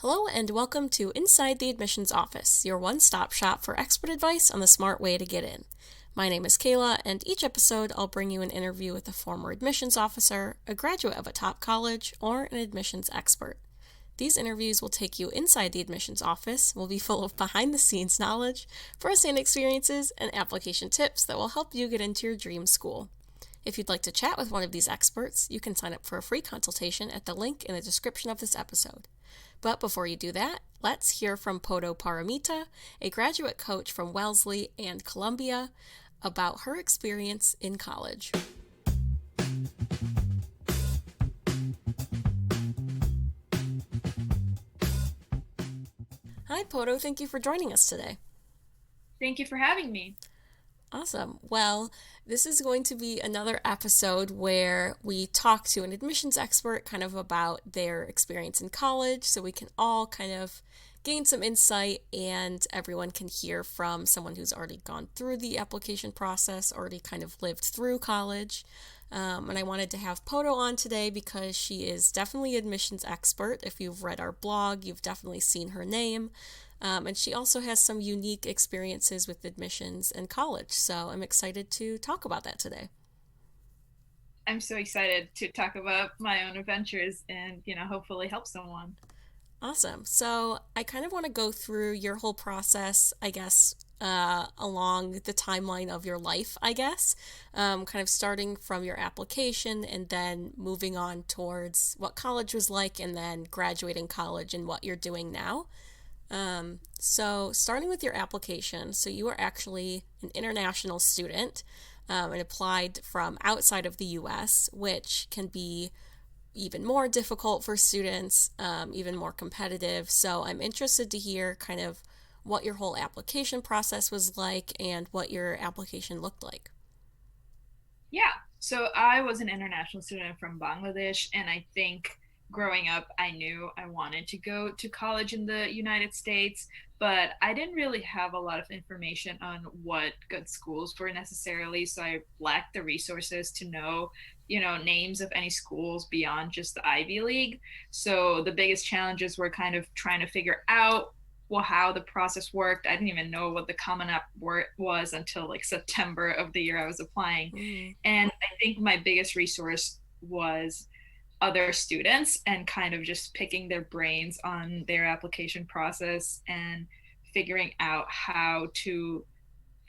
Hello and welcome to Inside the Admissions Office, your one-stop shop for expert advice on the smart way to get in. My name is Kayla, and each episode I'll bring you an interview with a former admissions officer, a graduate of a top college, or an admissions expert. These interviews will take you inside the admissions office, will be full of behind-the-scenes knowledge, first-hand experiences, and application tips that will help you get into your dream school. If you'd like to chat with one of these experts, you can sign up for a free consultation at the link in the description of this episode. But before you do that, let's hear from Padya Paramita, a graduate coach from Wellesley and Columbia, about her experience in college. Hi, Padya. Thank you for joining us today. Thank you for having me. Awesome. Well, this is going to be another episode where we talk to an admissions expert kind of about their experience in college so we can all kind of gain some insight and everyone can hear from someone who's already gone through the application process, already kind of lived through college. And I wanted to have Padya on today because she is definitely an admissions expert. If you've read our blog, you've definitely seen her name. And she also has some unique experiences with admissions and college. So I'm excited to talk about that today. I'm so excited to talk about my own adventures and, hopefully help someone. Awesome. So I kind of want to go through your whole process, I guess, along the timeline of your life, I guess, kind of starting from your application and then moving on towards what college was like and then graduating college and what you're doing now. So starting with your application, so you are actually an international student and applied from outside of the US, which can be even more difficult for students, even more competitive. So I'm interested to hear kind of what your whole application process was like and what your application looked like. Yeah. So I was an international student from Bangladesh, and I think growing up, I knew I wanted to go to college in the United States, but I didn't really have a lot of information on what good schools were necessarily. So I lacked the resources to know, names of any schools beyond just the Ivy League. So the biggest challenges were kind of trying to figure out how the process worked. I didn't even know what the Common App was until like September of the year I was applying. Mm. And I think my biggest resource was other students and kind of just picking their brains on their application process and figuring out how to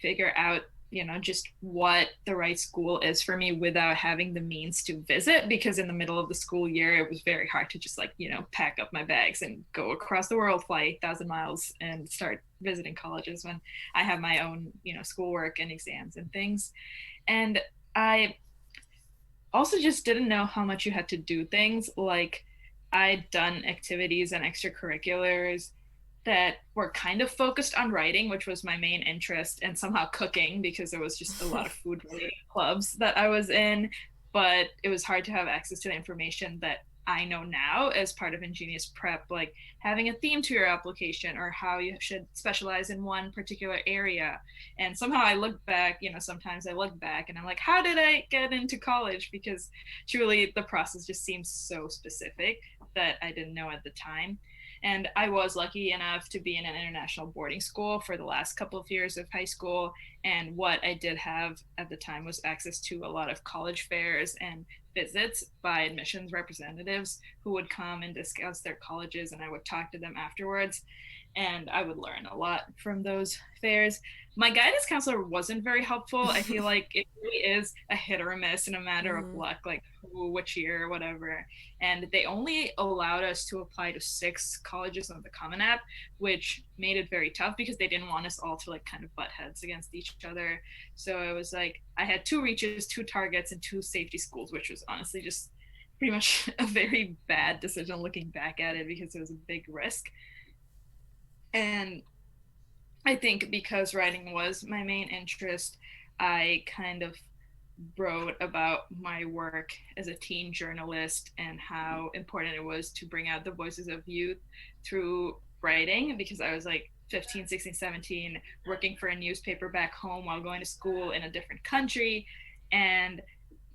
figure out just what the right school is for me without having the means to visit, because in the middle of the school year it was very hard to just pack up my bags and go across the world, fly 8,000 miles and start visiting colleges when I have my own schoolwork and exams and things. And I also just didn't know how much you had to do things. Like, I'd done activities and extracurriculars that were kind of focused on writing, which was my main interest, and somehow cooking, because there was just a lot of food related clubs that I was in. But it was hard to have access to the information that I know now as part of Ingenious Prep, like having a theme to your application or how you should specialize in one particular area. And somehow I look back, sometimes I look back and I'm like, how did I get into college? Because truly the process just seems so specific that I didn't know at the time. And I was lucky enough to be in an international boarding school for the last couple of years of high school. And what I did have at the time was access to a lot of college fairs and visits by admissions representatives who would come and discuss their colleges, and I would talk to them afterwards. And I would learn a lot from those fairs. My guidance counselor wasn't very helpful. I feel like it really is a hit or a miss and a matter of luck, like which year, whatever. And they only allowed us to apply to 6 colleges on the Common App, which made it very tough because they didn't want us all to kind of butt heads against each other. So it was like I had 2 reaches, 2 targets, and 2 safety schools, which was honestly just pretty much a very bad decision looking back at it because it was a big risk. And I think because writing was my main interest, I kind of wrote about my work as a teen journalist and how important it was to bring out the voices of youth through writing, because I was like 15, 16, 17, working for a newspaper back home while going to school in a different country. And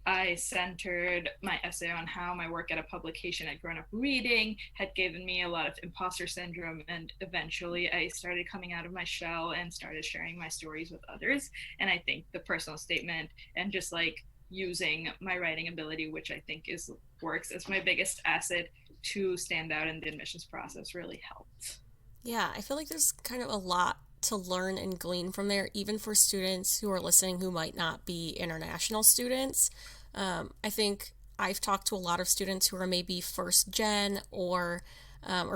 I centered my essay on how my work at a publication I'd grown up reading had given me a lot of imposter syndrome, and eventually I started coming out of my shell and started sharing my stories with others. And I think the personal statement and just like using my writing ability, which I think is works as my biggest asset to stand out in the admissions process, really helped. Yeah, I feel like there's kind of a lot to learn and glean from there, even for students who are listening who might not be international students. I think I've talked to a lot of students who are maybe first gen or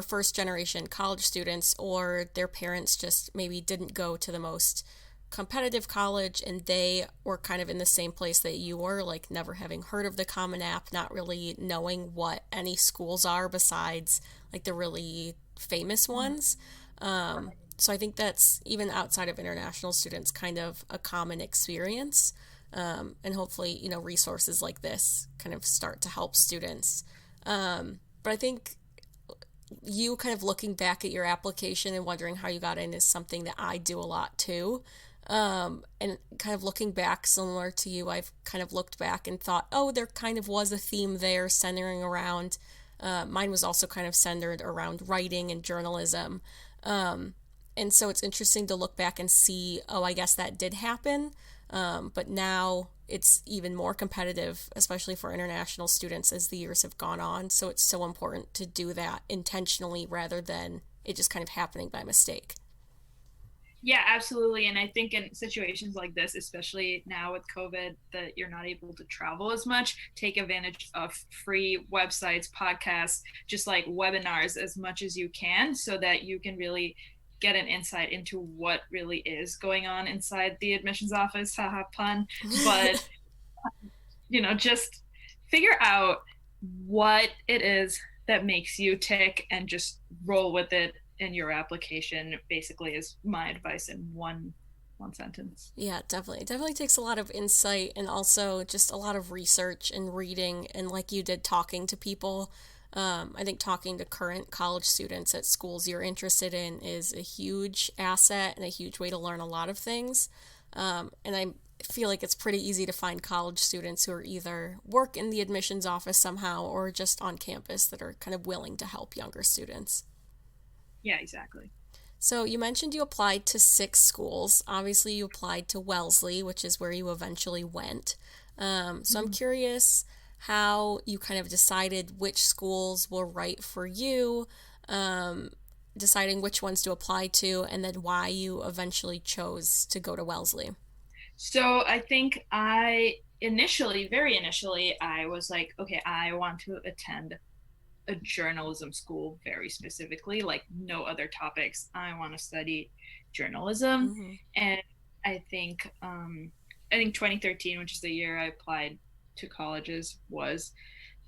first generation college students, or their parents just maybe didn't go to the most competitive college and they were kind of in the same place that you were, like never having heard of the Common App, not really knowing what any schools are besides like the really famous ones. So I think that's even outside of international students, kind of a common experience. And hopefully, resources like this kind of start to help students. But I think you kind of looking back at your application and wondering how you got in is something that I do a lot too. And kind of looking back, similar to you, I've kind of looked back and thought, oh, there kind of was a theme there centering around. Mine was also kind of centered around writing and journalism. And so it's interesting to look back and see, oh, I guess that did happen. But now it's even more competitive, especially for international students as the years have gone on. So it's so important to do that intentionally rather than it just kind of happening by mistake. Yeah, absolutely. And I think in situations like this, especially now with COVID, that you're not able to travel as much, take advantage of free websites, podcasts, just like webinars as much as you can so that you can really get an insight into what really is going on inside the admissions office. Haha, pun. But, just figure out what it is that makes you tick and just roll with it in your application, basically, is my advice in one sentence. Yeah, definitely. It definitely takes a lot of insight and also just a lot of research and reading and like you did, talking to people. I think talking to current college students at schools you're interested in is a huge asset and a huge way to learn a lot of things. And I feel like it's pretty easy to find college students who are either work in the admissions office somehow or just on campus that are kind of willing to help younger students. Yeah, exactly. So you mentioned you applied to 6 schools. Obviously, you applied to Wellesley, which is where you eventually went. So I'm curious how you kind of decided which schools were right for you, deciding which ones to apply to, and then why you eventually chose to go to Wellesley. So I think very initially, I was like, okay, I want to attend a journalism school very specifically, like no other topics. I want to study journalism. Mm-hmm. And I think I think 2013, which is the year I applied to colleges, was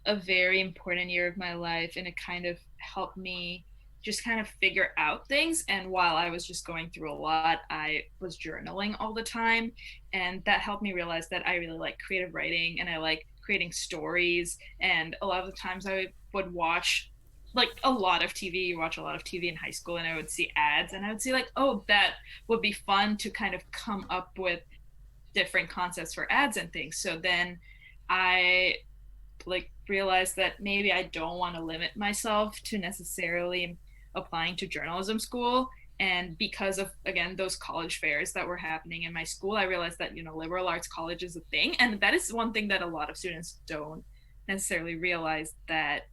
a very important year of my life, and it kind of helped me just kind of figure out things. And while I was just going through a lot, I was journaling all the time, and that helped me realize that I really like creative writing and I like creating stories. And a lot of the times I would watch like a lot of TV. You watch a lot of TV in high school, and I would see ads, and I would see like, oh, that would be fun to kind of come up with different concepts for ads and things. So then I like realized that maybe I don't want to limit myself to necessarily applying to journalism school. And because of, again, those college fairs that were happening in my school, I realized that, liberal arts college is a thing. And that is one thing that a lot of students don't necessarily realize, that,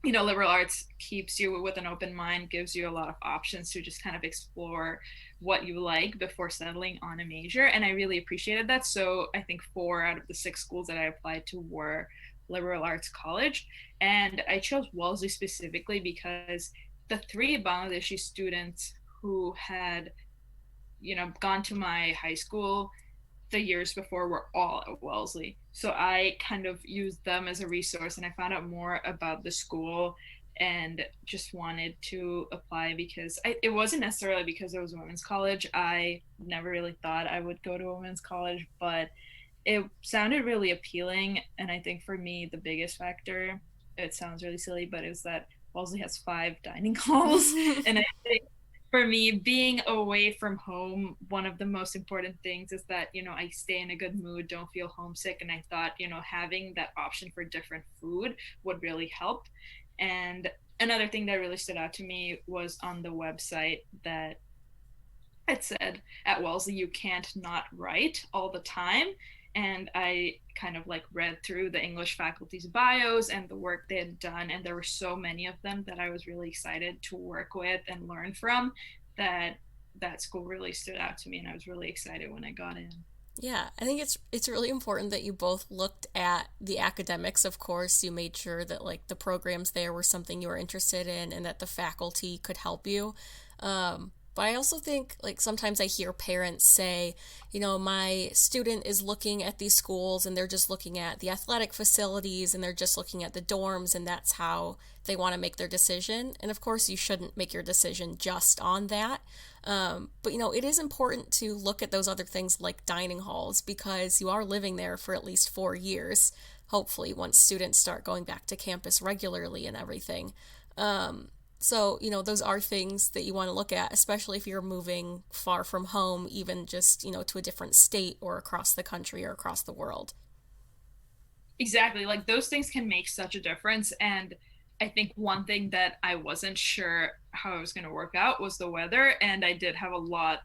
liberal arts keeps you with an open mind, gives you a lot of options to just kind of explore what you like before settling on a major. And I really appreciated that. So I think 4 out of the 6 schools that I applied to were liberal arts college. And I chose Wellesley specifically because the 3 Bangladeshi students who had, gone to my high school the years before were all at Wellesley. So I kind of used them as a resource, and I found out more about the school and just wanted to apply because it wasn't necessarily because it was a women's college. I never really thought I would go to a women's college, but it sounded really appealing. And I think for me, the biggest factor, it sounds really silly, but is that Wellesley has 5 dining halls. And I think for me, being away from home, one of the most important things is that, I stay in a good mood, don't feel homesick. And I thought, having that option for different food would really help. And another thing that really stood out to me was on the website that it said at Wellesley, you can't not write all the time. And I kind of like read through the English faculty's bios and the work they had done. And there were so many of them that I was really excited to work with and learn from, that school really stood out to me. And I was really excited when I got in. Yeah, I think it's really important that you both looked at the academics. Of course, you made sure that like the programs there were something you were interested in and that the faculty could help you. But I also think like sometimes I hear parents say, my student is looking at these schools and they're just looking at the athletic facilities and they're just looking at the dorms and that's how they want to make their decision. And of course, you shouldn't make your decision just on that. But it is important to look at those other things like dining halls because you are living there for at least 4 years, hopefully, once students start going back to campus regularly and everything. So, those are things that you want to look at, especially if you're moving far from home, even just, to a different state or across the country or across the world. Exactly. Like those things can make such a difference. And I think one thing that I wasn't sure how I was going to work out was the weather. And I did have a lot,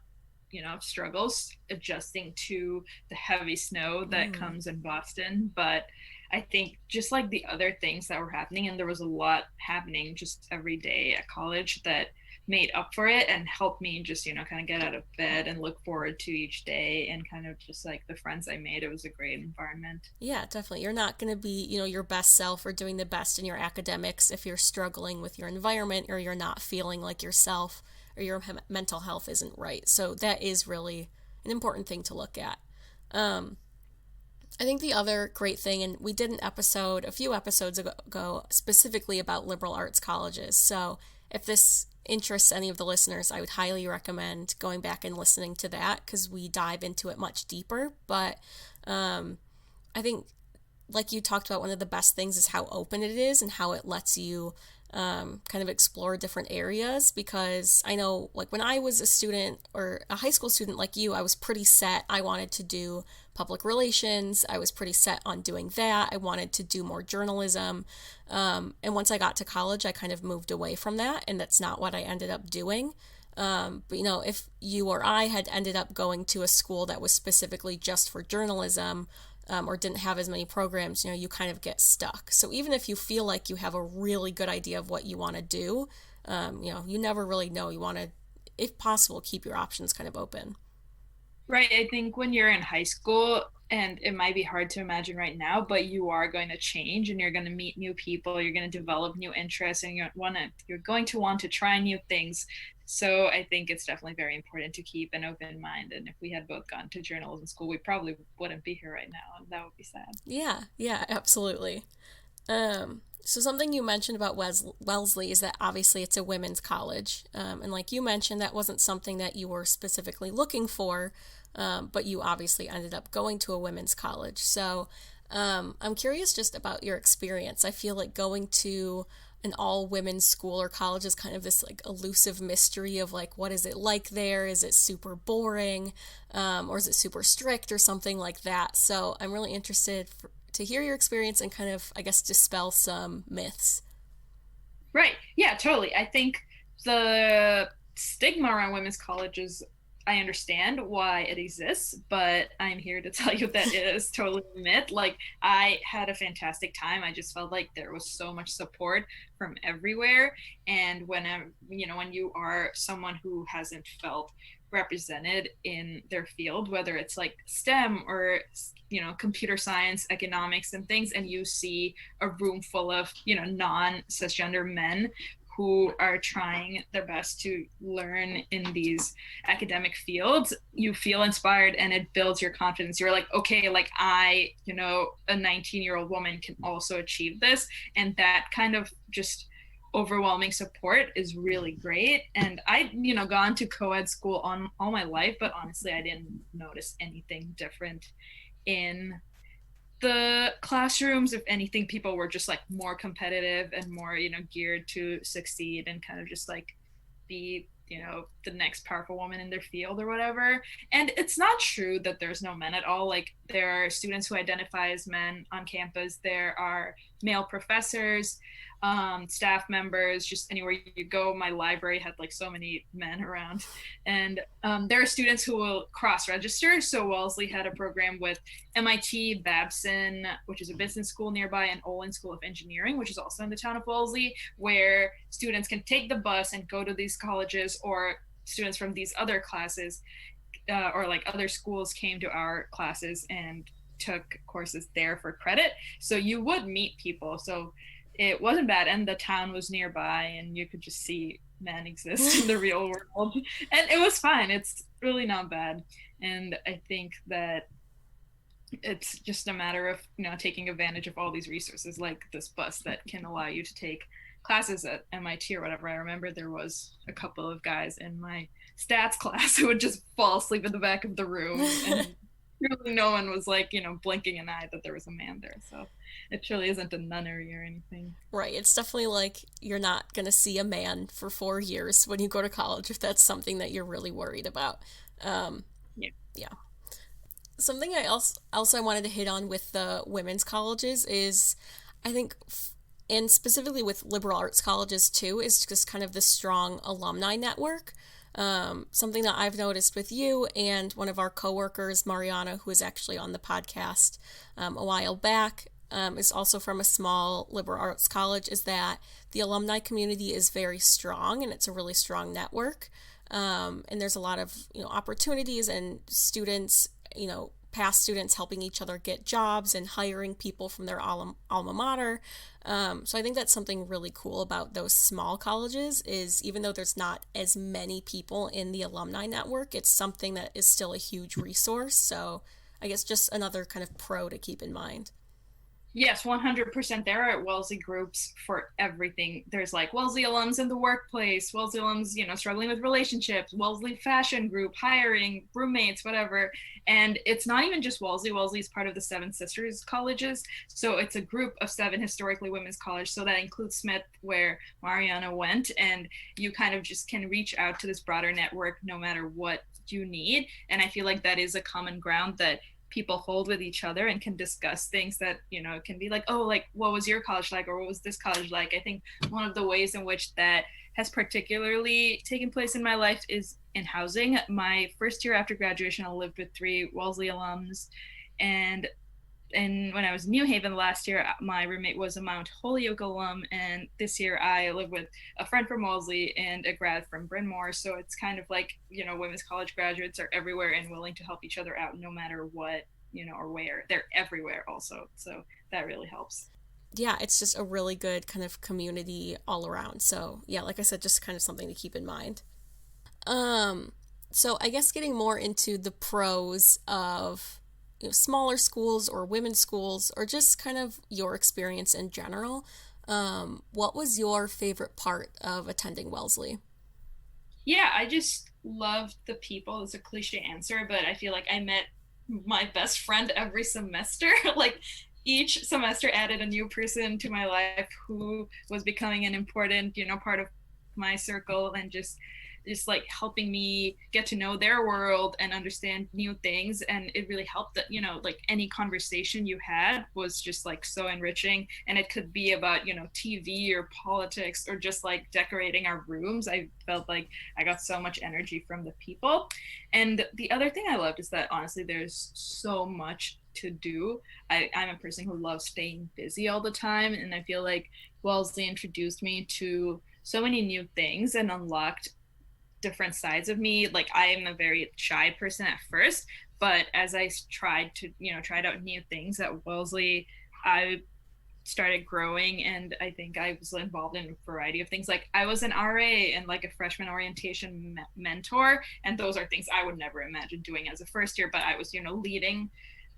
of struggles adjusting to the heavy snow that comes in Boston. But I think just like the other things that were happening, and there was a lot happening just every day at college that made up for it and helped me just, kind of get out of bed and look forward to each day and kind of just like the friends I made. It was a great environment. Yeah, definitely. You're not going to be, your best self or doing the best in your academics if you're struggling with your environment or you're not feeling like yourself or your mental health isn't right. So that is really an important thing to look at. I think the other great thing, and we did an episode a few episodes ago specifically about liberal arts colleges. So if this interests any of the listeners, I would highly recommend going back and listening to that because we dive into it much deeper. But I think, like you talked about, one of the best things is how open it is and how it lets you kind of explore different areas, because I know like when I was a student or a high school student like you, I was pretty set. I wanted to do public relations. I was pretty set on doing that. I wanted to do more journalism. And once I got to college, I kind of moved away from that, and that's not what I ended up doing. But if you or I had ended up going to a school that was specifically just for journalism, or didn't have as many programs, you kind of get stuck. So even if you feel like you have a really good idea of what you want to do, you never really know. You want to, if possible, keep your options kind of open. Right. I think when you're in high school, and it might be hard to imagine right now, but you are going to change and you're going to meet new people, you're going to develop new interests, and you're going to want to try new things. So I think it's definitely very important to keep an open mind. And if we had both gone to journalism school, we probably wouldn't be here right now, and that would be sad. Yeah, absolutely. So something you mentioned about Wellesley is that obviously it's a women's college. And like you mentioned, that wasn't something that you were specifically looking for, but you obviously ended up going to a women's college. So I'm curious just about your experience. I feel like going to an all women's school or college is kind of this like elusive mystery of like, what is it like there? Is it super boring? Or is it super strict or something like that? So I'm really interested to hear your experience and kind of, I guess, dispel some myths. Right. Yeah, totally. I think the stigma around women's colleges, I understand why it exists, but I'm here to tell you that it is totally a myth. Like, I had a fantastic time. I just felt like there was so much support from everywhere. And when you are someone who hasn't felt represented in their field, whether it's like STEM or computer science, economics, and things, and you see a room full of non-cisgender men who are trying their best to learn in these academic fields, you feel inspired and it builds your confidence. You're like, okay, like I, a 19-year-old woman can also achieve this. And that kind of just overwhelming support is really great. And I, gone to co-ed school all my life, but honestly, I didn't notice anything different in the classrooms. If anything, people were just like more competitive and more geared to succeed and kind of just like be, the next powerful woman in their field or whatever. And it's not true that there's no men at all. Like, there are students who identify as men on campus. There are male professors, staff members, just anywhere you go. My library had like so many men around. And there are students who will cross-register. So Wellesley had a program with MIT, Babson, which is a business school nearby, and Olin School of Engineering, which is also in the town of Wellesley, where students can take the bus and go to these colleges, or students from these other classes or like other schools came to our classes and took courses there for credit. So you would meet people. So it wasn't bad, and the town was nearby, and you could just see men exist in the real world, and it was fine. It's really not bad. And I think that it's just a matter of taking advantage of all these resources, like this bus that can allow you to take classes at MIT or whatever. I remember there was a couple of guys in my stats class who would just fall asleep in the back of the room, and really no one was like blinking an eye that there was a man there. So it truly isn't a nunnery or anything. Right. It's definitely like you're not going to see a man for 4 years when you go to college if that's something that you're really worried about. Yeah. Something I also wanted to hit on with the women's colleges is, I think, and specifically with liberal arts colleges too, is just kind of the strong alumni network. Something that I've noticed with you and one of our coworkers, Mariana, who was actually on the podcast a while back, is also from a small liberal arts college, is that the alumni community is very strong, and it's a really strong network. And there's a lot of opportunities, and students, past students helping each other get jobs and hiring people from their alma mater. So I think that's something really cool about those small colleges, is even though there's not as many people in the alumni network, it's something that is still a huge resource. So I guess just another kind of pro to keep in mind. Yes, 100%. There are Wellesley groups for everything. There's like Wellesley alums in the workplace, Wellesley alums, struggling with relationships, Wellesley fashion group, hiring, roommates, whatever. And it's not even just Wellesley. Wellesley is part of the Seven Sisters colleges. So it's a group of 7 historically women's colleges. So that includes Smith, where Mariana went. And you kind of just can reach out to this broader network no matter what you need. And I feel like that is a common ground that people hold with each other, and can discuss things that can be like, oh, like, what was your college like, or what was this college like? I think one of the ways in which that has particularly taken place in my life is in housing. My first year after graduation, I lived with 3 Wellesley alums, and when I was in New Haven last year, my roommate was a Mount Holyoke alum, and this year I live with a friend from Wellesley and a grad from Bryn Mawr. So it's kind of like, women's college graduates are everywhere and willing to help each other out no matter what, or where. They're everywhere also. So that really helps. Yeah, it's just a really good kind of community all around. So yeah, like I said, just kind of something to keep in mind. So I guess getting more into the pros of smaller schools or women's schools, or just kind of your experience in general. What was your favorite part of attending Wellesley? Yeah, I just loved the people. It's a cliche answer, but I feel like I met my best friend every semester. Like, each semester added a new person to my life who was becoming an important, part of my circle, and just like helping me get to know their world and understand new things. And it really helped that like any conversation you had was just like so enriching, and it could be about TV or politics or just like decorating our rooms. I felt like I got so much energy from the people. And the other thing I loved is that honestly there's so much to do. I'm a person who loves staying busy all the time, and I feel like Wellesley introduced me to so many new things and unlocked different sides of me. Like, I am a very shy person at first, but as I tried out new things at Wellesley, I started growing, and I think I was involved in a variety of things. Like, I was an RA and like a freshman orientation mentor, and those are things I would never imagine doing as a first year, but I was leading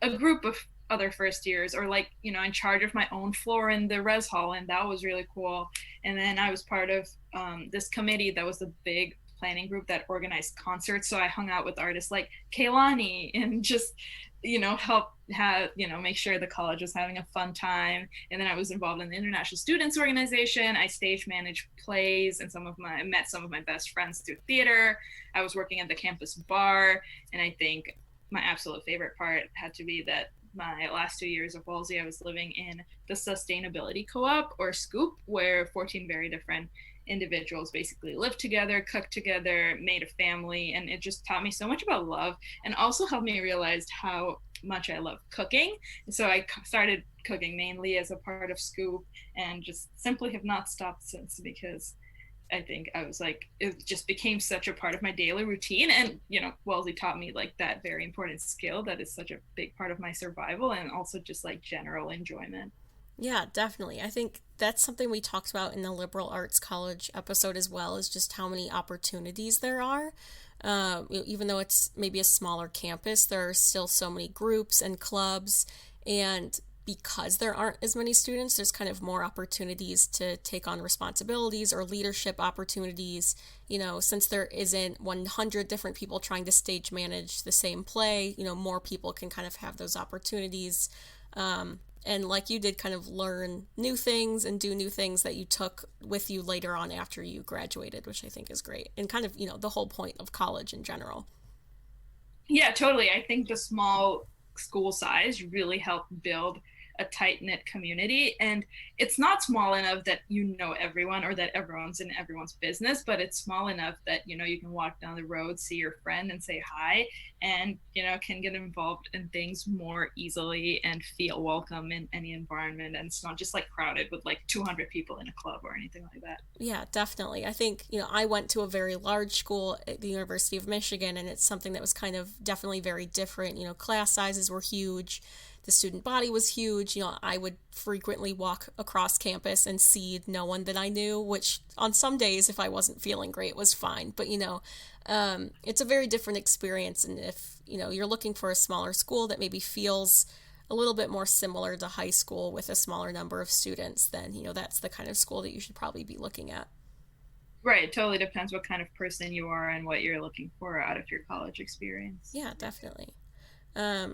a group of other first years, or like in charge of my own floor in the res hall, and that was really cool. And then I was part of this committee that was a big planning group that organized concerts, so I hung out with artists like Kehlani, and just help have, make sure the college was having a fun time. And then I was involved in the International Students Organization. I stage managed plays, and met some of my best friends through theater. I was working at the campus bar. And I think my absolute favorite part had to be that my last 2 years of Wellesley, I was living in the Sustainability Co-op, or SCOOP, where 14 very different individuals basically lived together, cooked together, made a family, and it just taught me so much about love, and also helped me realize how much I love cooking. And so I started cooking mainly as a part of SCOOP, and just simply have not stopped since, because I think I was like, it just became such a part of my daily routine. And, Wellesley taught me like that very important skill that is such a big part of my survival, and also just like general enjoyment. Yeah, definitely. I think that's something we talked about in the liberal arts college episode as well, is just how many opportunities there are. Even though it's maybe a smaller campus, there are still so many groups and clubs, and because there aren't as many students, there's kind of more opportunities to take on responsibilities or leadership opportunities. Since there isn't 100 different people trying to stage manage the same play, more people can kind of have those opportunities. And like you did, kind of learn new things and do new things that you took with you later on after you graduated, which I think is great, and kind of the whole point of college in general. Yeah, totally. I think the small school size really helped build a tight knit community. And it's not small enough that everyone, or that everyone's in everyone's business, but it's small enough that you can walk down the road, see your friend, and say hi, and can get involved in things more easily and feel welcome in any environment. And it's not just like crowded with like 200 people in a club or anything like that. Yeah, definitely. I think, I went to a very large school at the University of Michigan, and it's something that was kind of definitely very different. Class sizes were huge. The student body was huge. I would frequently walk across campus and see no one that I knew, which on some days, if I wasn't feeling great, was fine. But, it's a very different experience. And if, you're looking for a smaller school that maybe feels a little bit more similar to high school with a smaller number of students, then, that's the kind of school that you should probably be looking at. Right. It totally depends what kind of person you are and what you're looking for out of your college experience. Yeah, definitely.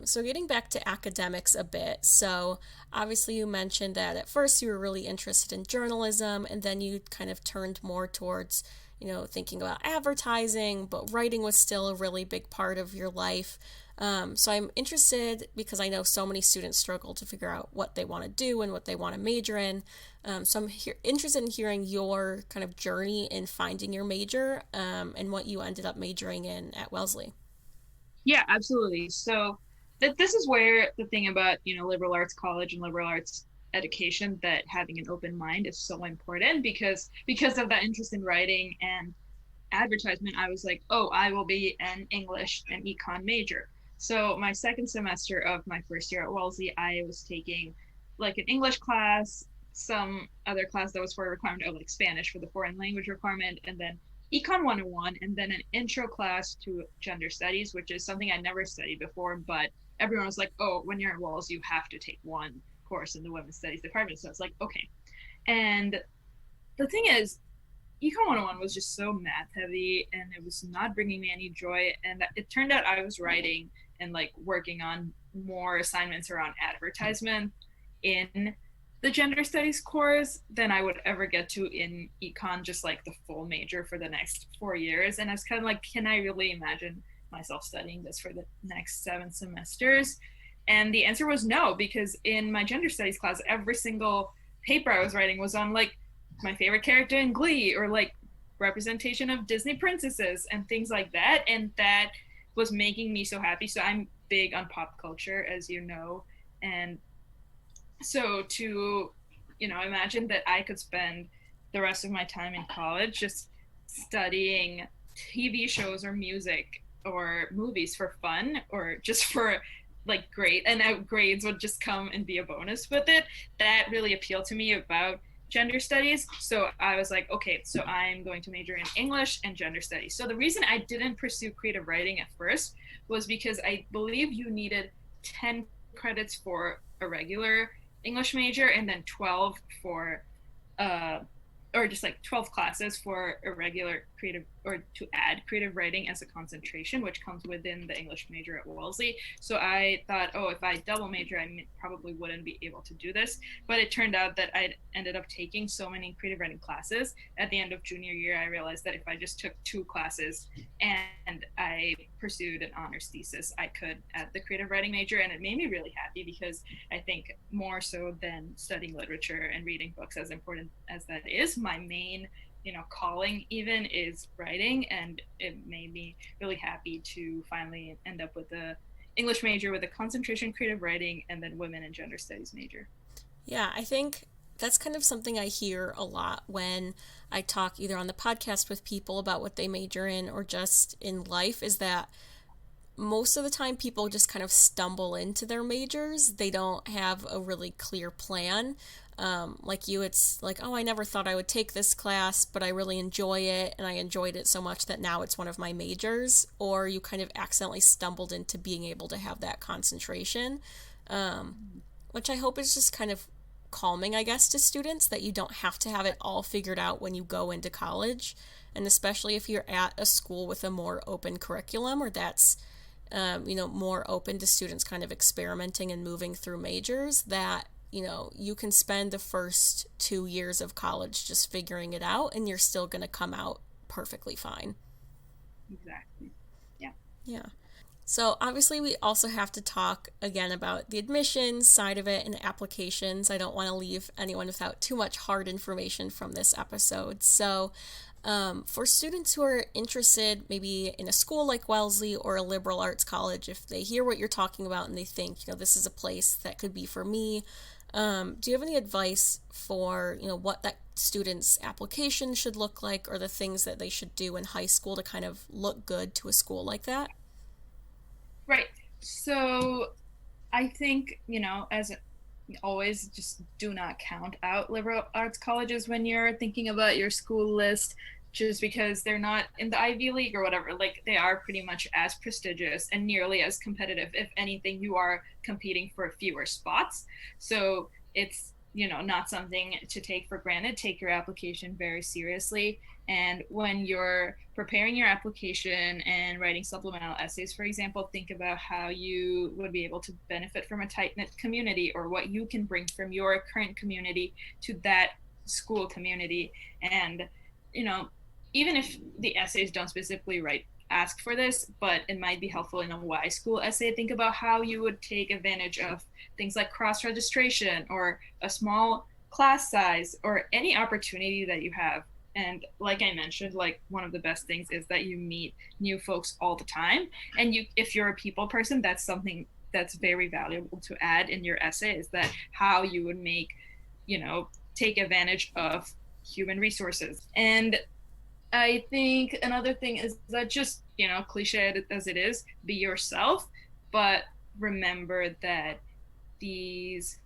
So getting back to academics a bit, so obviously you mentioned that at first you were really interested in journalism, and then you kind of turned more towards, thinking about advertising, but writing was still a really big part of your life. So I'm interested, because I know so many students struggle to figure out what they want to do and what they want to major in. So I'm interested in hearing your kind of journey in finding your major, and what you ended up majoring in at Wellesley. Yeah, absolutely. So this is where the thing about, liberal arts college and liberal arts education, that having an open mind is so important, because of that interest in writing and advertisement. I was like, oh, I will be an English and econ major. So my second semester of my first year at Wellesley, I was taking like an English class, some other class that was for a requirement of like Spanish for the foreign language requirement, and then Econ 101, and then an intro class to gender studies, which is something I never studied before, but everyone was like, oh, when you're in Wells, you have to take one course in the women's studies department. So it's like, okay. And the thing is, Econ 101 was just so math heavy, and it was not bringing me any joy. And it turned out I was writing and like working on more assignments around advertisement in the gender studies course than I would ever get to in econ, just like the full major for the next 4 years. And I was kind of like, can I really imagine myself studying this for the next 7 semesters? And the answer was no, because in my gender studies class, every single paper I was writing was on like my favorite character in Glee, or like representation of Disney princesses and things like that. And that was making me so happy. So I'm big on pop culture, as you know. And so to, imagine that I could spend the rest of my time in college just studying TV shows or music or movies for fun, or just for like grade, and grades would just come and be a bonus with it, that really appealed to me about gender studies. So I was like, okay, so I'm going to major in English and gender studies. So the reason I didn't pursue creative writing at first was because I believe you needed 10 credits for a regular English major, and then 12 for or just like 12 classes for a regular creative, or to add creative writing as a concentration, which comes within the English major at Wellesley. So I thought, oh, if I double major, I probably wouldn't be able to do this. But it turned out that I ended up taking so many creative writing classes. At the end of junior year, I realized that if I just took 2 classes and I pursued an honors thesis, I could add the creative writing major. And it made me really happy, because I think more so than studying literature and reading books, as important as that is, my main calling even is writing, and it made me really happy to finally end up with a English major with a concentration creative writing, and then women and gender studies major. Yeah, I think that's kind of something I hear a lot when I talk either on the podcast with people about what they major in or just in life, is that most of the time people just kind of stumble into their majors. They don't have a really clear plan. Like you, it's like, oh, I never thought I would take this class, but I really enjoy it, and I enjoyed it so much that now it's one of my majors. Or you kind of accidentally stumbled into being able to have that concentration, which I hope is just kind of calming, I guess, to students, that you don't have to have it all figured out when you go into college. And especially if you're at a school with a more open curriculum, or that's more open to students kind of experimenting and moving through majors, that you can spend the first 2 years of college just figuring it out, and you're still going to come out perfectly fine. Exactly. Yeah. Yeah. So obviously we also have to talk again about the admissions side of it and applications. I don't want to leave anyone without too much hard information from this episode. So for students who are interested maybe in a school like Wellesley or a liberal arts college, if they hear what you're talking about and they think, this is a place that could be for me, do you have any advice for, what that student's application should look like, or the things that they should do in high school to kind of look good to a school like that? Right. So I think, as always, just do not count out liberal arts colleges when you're thinking about your school list, just because they're not in the Ivy League or whatever. Like, they are pretty much as prestigious and nearly as competitive. If anything, you are competing for fewer spots. So it's, not something to take for granted. Take your application very seriously. And when you're preparing your application and writing supplemental essays, for example, think about how you would be able to benefit from a tight-knit community, or what you can bring from your current community to that school community. And, even if the essays don't specifically ask for this, but it might be helpful in a Y school essay. Think about how you would take advantage of things like cross-registration, or a small class size, or any opportunity that you have. And like I mentioned, one of the best things is that you meet new folks all the time. And if you're a people person, that's something that's very valuable to add in your essay, is that how you would take advantage of human resources. And I think another thing is that, just, cliche as it is, be yourself, but remember that these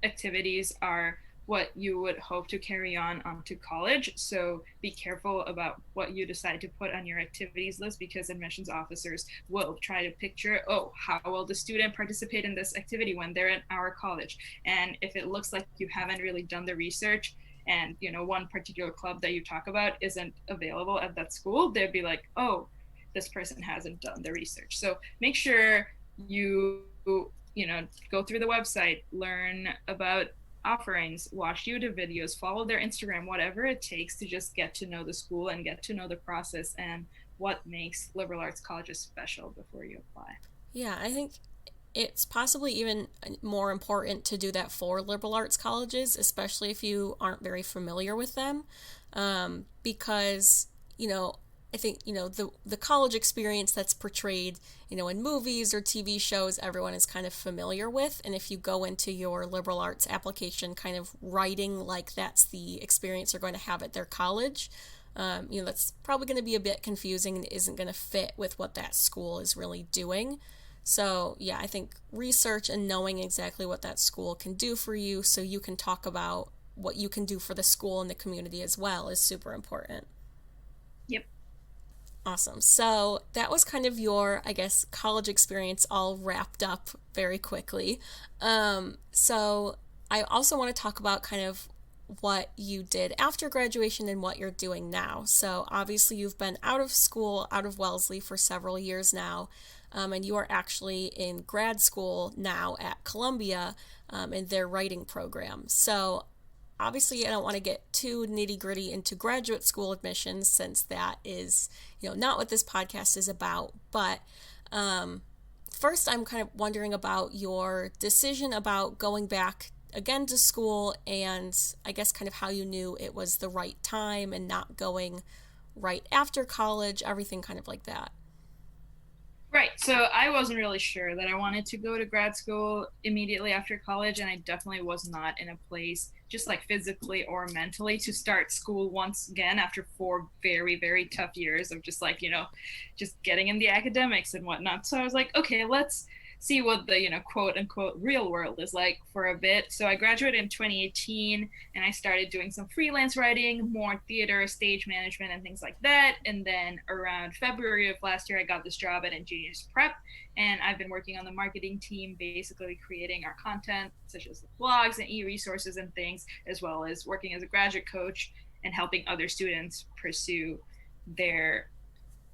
activities are what you would hope to carry on to college. So be careful about what you decide to put on your activities list, because admissions officers will try to picture, oh, how will the student participate in this activity when they're in our college? And if it looks like you haven't really done the research, and one particular club that you talk about isn't available at that school, they'd be like, oh, this person hasn't done the research. So make sure you go through the website, learn about offerings, watch YouTube videos, follow their Instagram, whatever it takes to just get to know the school and get to know the process and what makes liberal arts colleges special before you apply. Yeah, I think it's possibly even more important to do that for liberal arts colleges, especially if you aren't very familiar with them, because, I think, the college experience that's portrayed, in movies or TV shows, everyone is kind of familiar with. And if you go into your liberal arts application kind of writing like that's the experience you're going to have at their college, that's probably going to be a bit confusing and isn't going to fit with what that school is really doing. So, yeah, I think research and knowing exactly what that school can do for you, so you can talk about what you can do for the school and the community as well, is super important. Yep. Awesome. So that was kind of your, I guess, college experience all wrapped up very quickly. So I also want to talk about kind of what you did after graduation and what you're doing now. So obviously you've been out of school, out of Wellesley for several years now, and you are actually in grad school now at Columbia in their writing program. So obviously I don't want to get too nitty gritty into graduate school admissions since that is, not what this podcast is about. But first, I'm kind of wondering about your decision about going back again to school, and I guess kind of how you knew it was the right time and not going right after college, everything kind of like that. Right. So I wasn't really sure that I wanted to go to grad school immediately after college, and I definitely was not in a place, just like physically or mentally, to start school once again after 4 very, very tough years of just like, just getting in the academics and whatnot. So I was like, okay, let's see what the, quote unquote real world is like for a bit. So I graduated in 2018 and I started doing some freelance writing, more theater, stage management, and things like that. And then around February of last year, I got this job at Ingenious Prep. And I've been working on the marketing team, basically creating our content, such as the blogs and e-resources and things, as well as working as a graduate coach and helping other students pursue their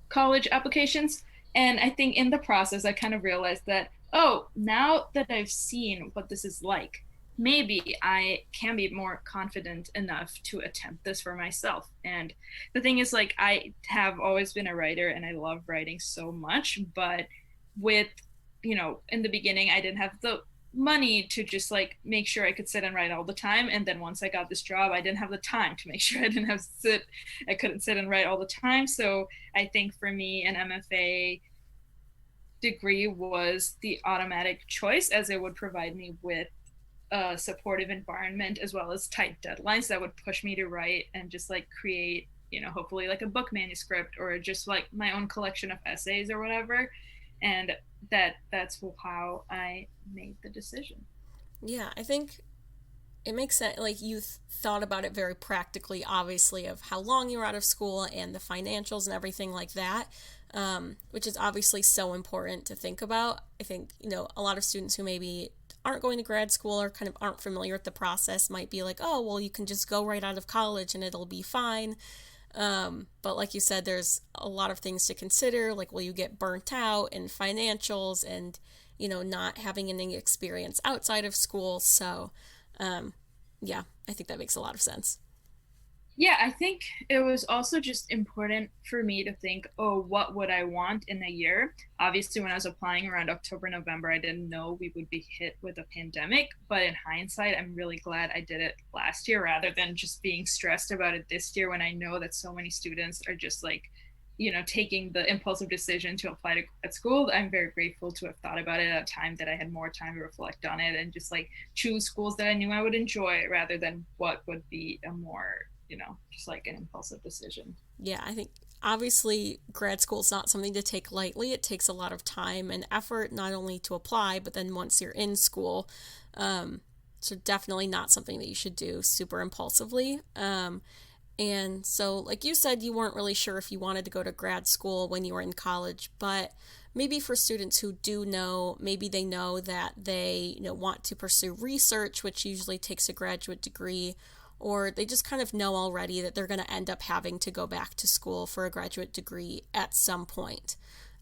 college applications. And I think in the process, I kind of realized that, oh, now that I've seen what this is like, maybe I can be more confident enough to attempt this for myself. And the thing is, like, I have always been a writer and I love writing so much, but with, in the beginning, I didn't have the money to just like make sure I could sit and write all the time. And then once I got this job, I didn't have the time to make sure I couldn't sit and write all the time. So I think for me, an MFA degree was the automatic choice, as it would provide me with a supportive environment as well as tight deadlines that would push me to write and just like create, hopefully like a book manuscript or just like my own collection of essays or whatever. And that's how I made the decision. Yeah, I think it makes sense. Like you thought about it very practically, obviously, of how long you were out of school and the financials and everything like that, which is obviously so important to think about. I think, a lot of students who maybe aren't going to grad school or kind of aren't familiar with the process might be like, oh, well, you can just go right out of college and it'll be fine. But like you said, there's a lot of things to consider, like will you get burnt out and financials and, not having any experience outside of school. So, yeah, I think that makes a lot of sense. Yeah, I think it was also just important for me to think, oh, what would I want in a year? Obviously, when I was applying around October, November, I didn't know we would be hit with a pandemic. But in hindsight, I'm really glad I did it last year rather than just being stressed about it this year when I know that so many students are just like, taking the impulsive decision to apply to grad school. I'm very grateful to have thought about it at a time that I had more time to reflect on it and just like choose schools that I knew I would enjoy rather than what would be a more just like an impulsive decision. Yeah, I think obviously grad school is not something to take lightly. It takes a lot of time and effort, not only to apply, but then once you're in school. So definitely not something that you should do super impulsively. And so, like you said, you weren't really sure if you wanted to go to grad school when you were in college, but maybe for students who do know, maybe they know that they, want to pursue research, which usually takes a graduate degree, or they just kind of know already that they're going to end up having to go back to school for a graduate degree at some point.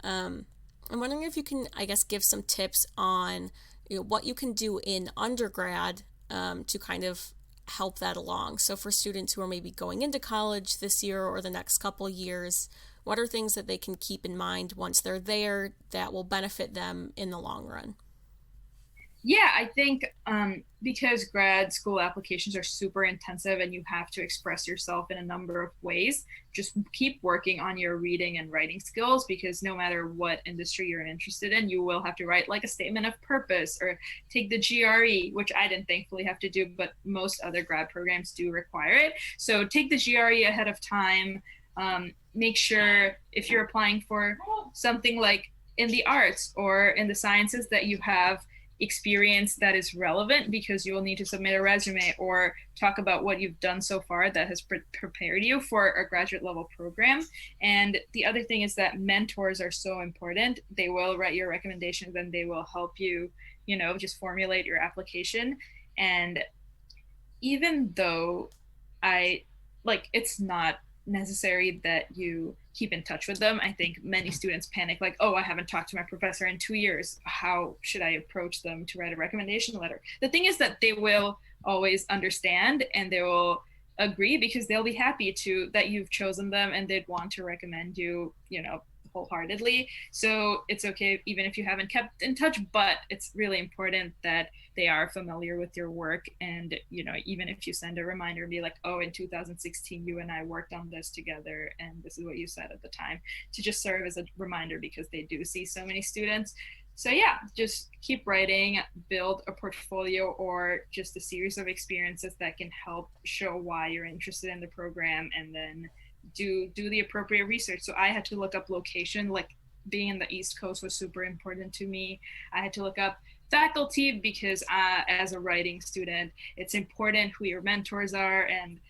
I'm wondering if you can, I guess, give some tips on what you can do in undergrad to kind of help that along. So for students who are maybe going into college this year or the next couple years, what are things that they can keep in mind once they're there that will benefit them in the long run? Yeah, I think because grad school applications are super intensive and you have to express yourself in a number of ways, just keep working on your reading and writing skills, because no matter what industry you're interested in, you will have to write like a statement of purpose or take the GRE, which I didn't thankfully have to do, but most other grad programs do require it. So take the GRE ahead of time. Make sure if you're applying for something like in the arts or in the sciences that you have experience that is relevant, because you will need to submit a resume or talk about what you've done so far that has prepared you for a graduate level program. And the other thing is that mentors are so important. They will write your recommendations and they will help you, just formulate your application. And even though I like it's not necessary that you keep in touch with them. I think many students panic like, oh, I haven't talked to my professor in 2 years. How should I approach them to write a recommendation letter? The thing is that they will always understand and they will agree because they'll be happy to that you've chosen them and they'd want to recommend you, wholeheartedly. So it's okay even if you haven't kept in touch, but it's really important that they are familiar with your work. And even if you send a reminder and be like, oh, in 2016 you and I worked on this together and this is what you said at the time, to just serve as a reminder because they do see so many students. So yeah, just keep writing, build a portfolio or just a series of experiences that can help show why you're interested in the program, and then do the appropriate research. So I had to look up location, like being in the East Coast was super important to me. I had to look up faculty because as a writing student, it's important who your mentors are and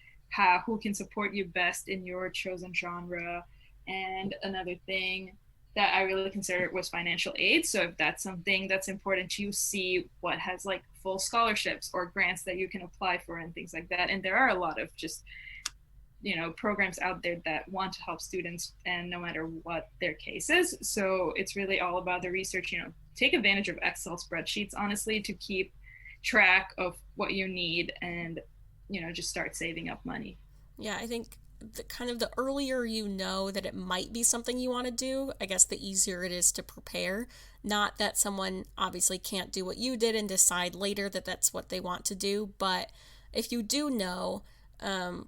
who can support you best in your chosen genre. And another thing that I really considered was financial aid. So if that's something that's important to you, see what has like full scholarships or grants that you can apply for and things like that. And there are a lot of just programs out there that want to help students, and no matter what their case is. So it's really all about the research. Take advantage of Excel spreadsheets, honestly, to keep track of what you need, and just start saving up money. Yeah, I think the earlier you know that it might be something you want to do, I guess the easier it is to prepare. Not that someone obviously can't do what you did and decide later that that's what they want to do, but if you do know,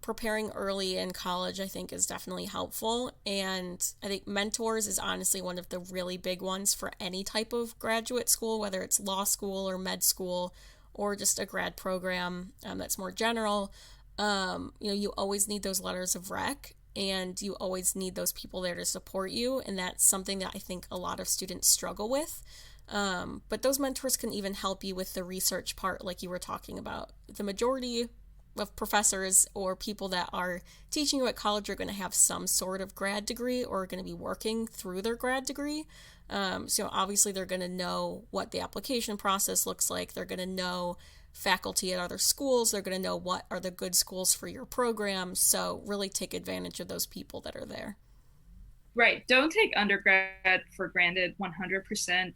preparing early in college, I think, is definitely helpful. And I think mentors is honestly one of the really big ones for any type of graduate school, whether it's law school or med school or just a grad program that's more general. You always need those letters of rec, and you always need those people there to support you. And that's something that I think a lot of students struggle with. But those mentors can even help you with the research part, like you were talking about. The majority of professors or people that are teaching you at college are going to have some sort of grad degree or are going to be working through their grad degree. So obviously they're going to know what the application process looks like. They're going to know faculty at other schools. They're going to know what are the good schools for your program. So really take advantage of those people that are there. Right. Don't take undergrad for granted 100%.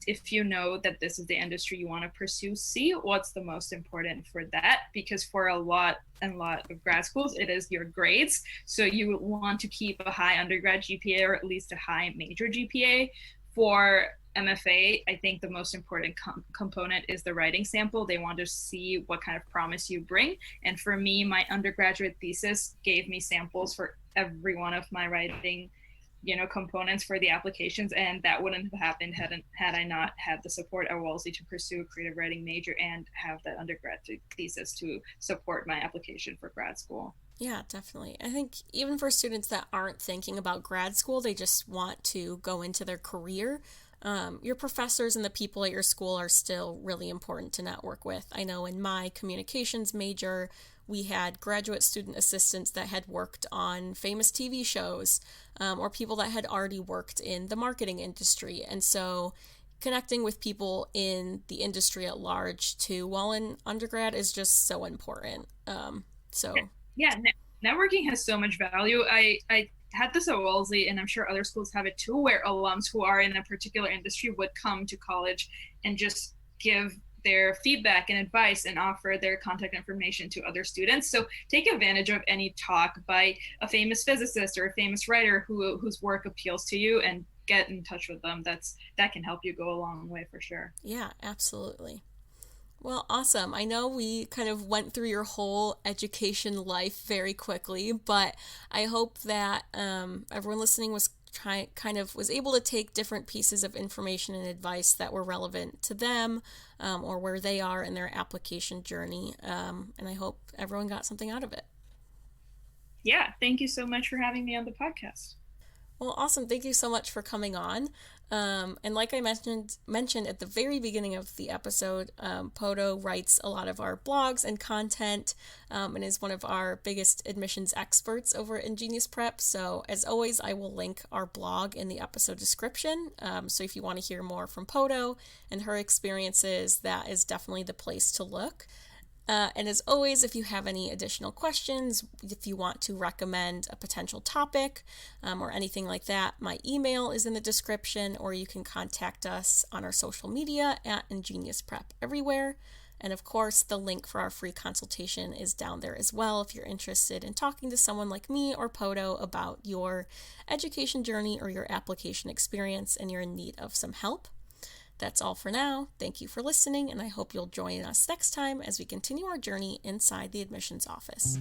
If you know that this is the industry you want to pursue, see what's the most important for that, because for a lot of grad schools, it is your grades. So you want to keep a high undergrad GPA or at least a high major GPA. For MFA, I think the most important component is the writing sample. They want to see what kind of promise you bring. And for me, my undergraduate thesis gave me samples for every one of my writing components for the applications, and that wouldn't have happened had I not had the support at Wellesley to pursue a creative writing major and have that undergrad thesis to support my application for grad school. Yeah, definitely. I think even for students that aren't thinking about grad school, they just want to go into their career. Your professors and the people at your school are still really important to network with. I know in my communications major, we had graduate student assistants that had worked on famous TV shows, or people that had already worked in the marketing industry. And so connecting with people in the industry at large too while in undergrad is just so important. So yeah, networking has so much value. I had this at Wellesley, and I'm sure other schools have it too, where alums who are in a particular industry would come to college and just give their feedback and advice and offer their contact information to other students. So take advantage of any talk by a famous physicist or a famous writer whose work appeals to you, and get in touch with them. That can help you go a long way for sure. Yeah, absolutely. Well, awesome. I know we kind of went through your whole education life very quickly, but I hope that everyone listening was was able to take different pieces of information and advice that were relevant to them, or where they are in their application journey. And I hope everyone got something out of it. Yeah, thank you so much for having me on the podcast. Well, awesome. Thank you so much for coming on. And like I mentioned at the very beginning of the episode, Poto writes a lot of our blogs and content, and is one of our biggest admissions experts over at Ingenious Prep. So as always, I will link our blog in the episode description. So if you want to hear more from Poto and her experiences, that is definitely the place to look. And as always, if you have any additional questions, if you want to recommend a potential topic or anything like that, my email is in the description, or you can contact us on our social media at IngeniusPrep everywhere. And of course, the link for our free consultation is down there as well if you're interested in talking to someone like me or Poto about your education journey or your application experience and you're in need of some help. That's all for now. Thank you for listening, and I hope you'll join us next time as we continue our journey inside the admissions office.